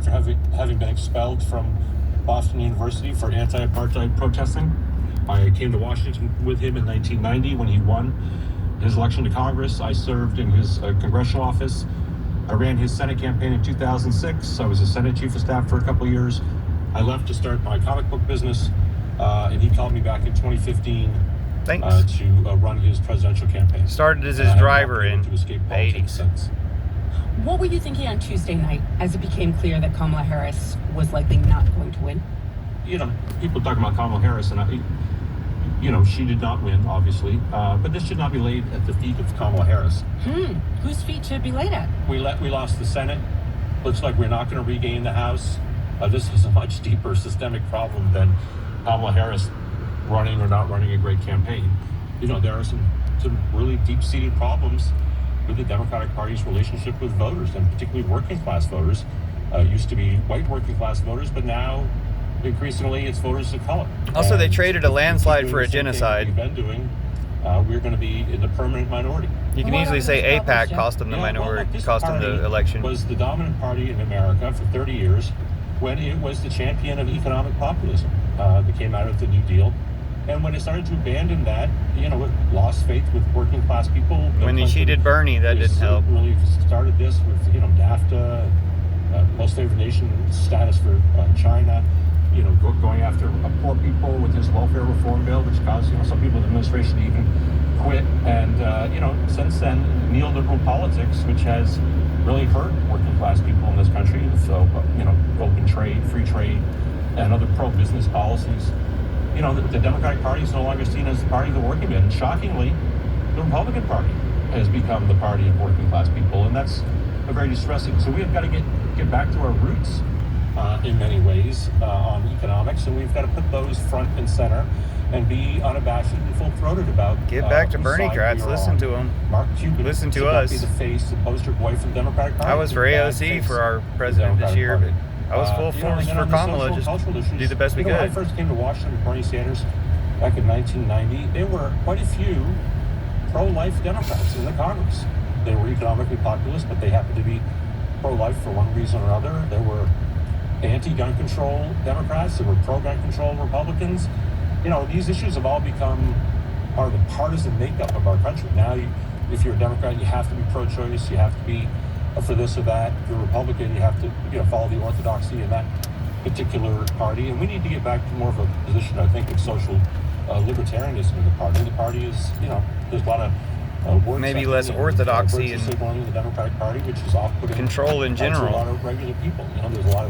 after having been expelled from Boston University for anti-apartheid protesting. I came to Washington with him in 1990 when he won his election to Congress. I served in his congressional office. I ran his Senate campaign in 2006. I was a Senate chief of staff for a couple of years. I left to start my comic book business, and he called me back in 2015 to run his presidential campaign. Started as his driver in to escape the politics 80s. since. What were you thinking on Tuesday night as it became clear that Kamala Harris was likely not going to win? You know, people talking about Kamala Harris, and she did not win, obviously, but this should not be laid at the feet of Kamala Harris. Whose feet should it be laid at? We lost the Senate. Looks like we're not going to regain the House. This is a much deeper systemic problem than Kamala Harris running or not running a great campaign. There are some really deep-seated problems with the Democratic Party's relationship with voters, and particularly working-class voters. Used to be white working-class voters, but now increasingly it's voters of color. Also, they And traded a landslide for a the same thing genocide. We've been doing. We're going to be in the permanent minority. You can What easily are say those APAC problems, cost them the minority, This cost them the party election. was the dominant party in America for 30 years when it was the champion of economic populism that came out of the New Deal. And when it started to abandon that, it lost faith with working class people. When they cheated Bernie, that didn't help. Really started this with, NAFTA, most favored nation status for China, going after poor people with his welfare reform bill, which caused, some people in the administration to even quit. And, since then, neoliberal politics, which has really hurt working class people in this country. So, open trade, free trade, and other pro-business policies. The Democratic Party is no longer seen as the party of the working man. And shockingly, the Republican Party has become the party of working class people, and that's very distressing. So we have got to get back to our roots in many ways on economics, and we've got to put those front and center and be unabashed and full-throated about. Get back to whose Bernie, side Kratz. we are Listen on. to him. Mark Cuban Listen to should not us. be the face, the poster boy for the Democratic Party. I was for AOC for our president this year, but I was full force for Kamala. Just do the best we When I could. first came to Washington with Bernie Sanders back in 1990, there were quite a few pro-life Democrats in the Congress. They were economically populist, but they happened to be pro-life for one reason or another. There were anti-gun control Democrats. There were pro-gun control Republicans. These issues have all become part of the partisan makeup of our country. Now, if you're a Democrat, you have to be pro-choice. You have to be for this or that. If you're a Republican, you have to follow the orthodoxy in that particular party. And we need to get back to more of a position, I think, of social libertarianism in the party. The party is, there's a lot of words Maybe less orthodoxy and signaling in the Democratic Party, which is off-putting control in to general. a lot of regular people. There's a lot of